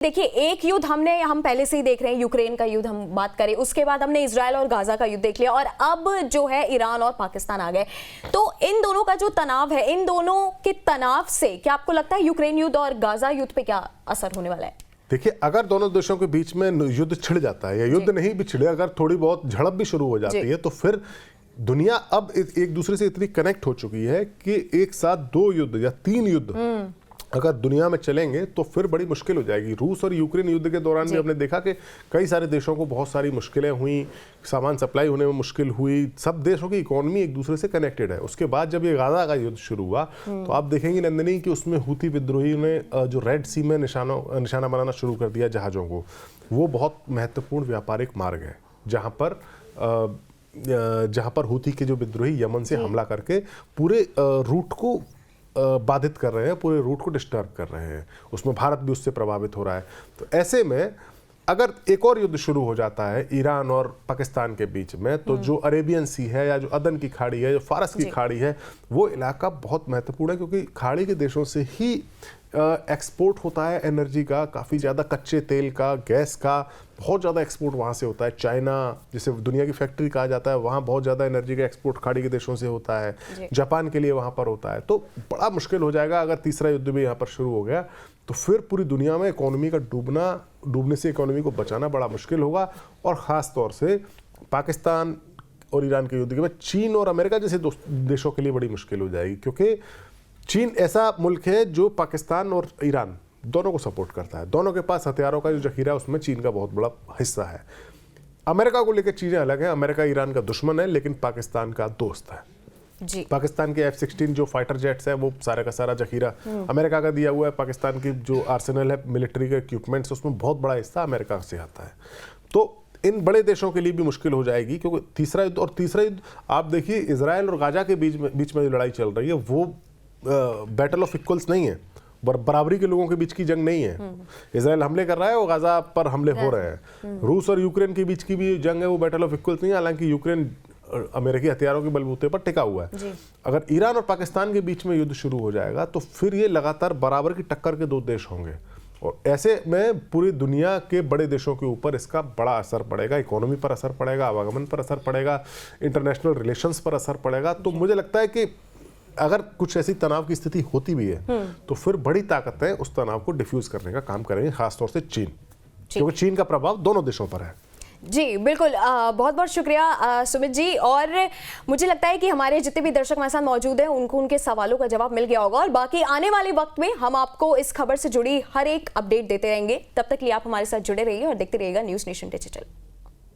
देखिए, एक युद्ध हम पहले से ही देख रहे हैं, यूक्रेन का युद्ध हम बात करें, उसके बाद हमने इजराइल और गाजा का युद्ध देख लिया और अब जो है ईरान और पाकिस्तान आ गए। तो इन दोनों का जो तनाव है, इन दोनों के तनाव से क्या आपको लगता है यूक्रेन युद्ध और गाजा युद्ध पे क्या असर होने वाला है? देखिए, अगर दोनों देशों के बीच में युद्ध छिड़ जाता है या युद्ध नहीं भी छिड़े, अगर थोड़ी बहुत झड़प भी शुरू हो जाती है, तो फिर दुनिया अब एक दूसरे से इतनी कनेक्ट हो चुकी है कि एक साथ 2 युद्ध या 3 युद्ध अगर दुनिया में चलेंगे तो फिर बड़ी मुश्किल हो जाएगी। रूस और यूक्रेन युद्ध के दौरान भी हमने देखा कि कई सारे देशों को बहुत सारी मुश्किलें हुई, सामान सप्लाई होने में मुश्किल हुई, सब देशों की इकोनॉमी एक दूसरे से कनेक्टेड है। उसके बाद जब ये गाजा का युद्ध शुरू हुआ तो आप देखेंगे नंदिनी कि उसमें हूथी विद्रोहियों ने जो रेड सी में निशाना बनाना शुरू कर दिया जहाज़ों को। वो बहुत महत्वपूर्ण व्यापारिक मार्ग है जहाँ पर हूथी के जो विद्रोही यमन से हमला करके पूरे रूट को बाधित कर रहे हैं, पूरे रूट को डिस्टर्ब कर रहे हैं। उसमें भारत भी उससे प्रभावित हो रहा है। तो ऐसे में अगर एक और युद्ध शुरू हो जाता है ईरान और पाकिस्तान के बीच में, तो जो अरेबियन सी है या जो अदन की खाड़ी है, जो फारस की खाड़ी है, वो इलाका बहुत महत्वपूर्ण है क्योंकि खाड़ी के देशों से ही एक्सपोर्ट होता है एनर्जी का, काफ़ी ज़्यादा कच्चे तेल का, गैस का बहुत ज़्यादा एक्सपोर्ट वहाँ से होता है। चाइना जिसे दुनिया की फैक्ट्री कहा जाता है, वहाँ बहुत ज़्यादा एनर्जी का एक्सपोर्ट खाड़ी के देशों से होता है। जापान के लिए वहाँ पर होता है। तो बड़ा मुश्किल हो जाएगा अगर तीसरा युद्ध भी यहाँ पर शुरू हो गया, तो फिर पूरी दुनिया में इकोनॉमी का डूबने से इकोनॉमी को बचाना बड़ा मुश्किल होगा। और ख़ास तौर से पाकिस्तान और ईरान के युद्ध के बाद चीन और अमेरिका जैसे देशों के लिए बड़ी मुश्किल हो जाएगी, क्योंकि चीन ऐसा मुल्क है जो पाकिस्तान और ईरान दोनों को सपोर्ट करता है। दोनों के पास हथियारों का जो जखीरा है उसमें चीन का बहुत बड़ा हिस्सा है। अमेरिका को लेकर चीज़ें अलग हैं। अमेरिका ईरान का दुश्मन है लेकिन पाकिस्तान का दोस्त है जी। पाकिस्तान के F-16 जो फाइटर जेट्स है वो सारा का सारा जखीरा अमेरिका का दिया हुआ है। पाकिस्तान की जो आर्सेनल है मिलिट्री के इक्विपमेंट्स, उसमें बहुत बड़ा हिस्सा अमेरिका से आता है। तो इन बड़े देशों के लिए भी मुश्किल हो जाएगी क्योंकि तीसरा युद्ध आप देखिए, इजराइल और गाजा के बीच में जो लड़ाई चल रही है वो बैटल ऑफ इक्वल्स नहीं है, बराबरी के लोगों के बीच की जंग नहीं है। इजराइल हमले कर रहा है और गाजा पर हमले हो रहे हैं। रूस और यूक्रेन के बीच की भी जंग है, वो बैटल ऑफ इक्वल्स नहीं है। हालांकि यूक्रेन अमेरिकी हथियारों के बलबूते पर टिका हुआ है। अगर ईरान और पाकिस्तान के बीच में युद्ध शुरू हो जाएगा तो फिर ये लगातार बराबर की टक्कर के 2 देश होंगे और ऐसे में पूरी दुनिया के बड़े देशों के ऊपर इसका बड़ा असर पड़ेगा। इकोनॉमी पर असर पड़ेगा, आवागमन पर असर पड़ेगा, इंटरनेशनल रिलेशंस पर असर पड़ेगा। तो मुझे लगता है कि अगर कुछ ऐसी तनाव की स्थिति होती भी है तो फिर बड़ी ताकतें उस तनाव को डिफ्यूज करने का काम करेंगे, खासतौर से चीन, क्योंकि चीन का प्रभाव दोनों देशों पर है। जी बिल्कुल, बहुत बहुत शुक्रिया सुमित जी। और मुझे लगता है कि हमारे जितने भी दर्शक हमारे साथ मौजूद हैं उनको उनके सवालों का जवाब मिल गया होगा और बाकी आने वाले वक्त में हम आपको इस खबर से जुड़ी हर एक अपडेट देते रहेंगे। तब तक के लिए आप हमारे साथ जुड़े रहिए और देखते रहिएगा न्यूज़ नेशन डिजिटल।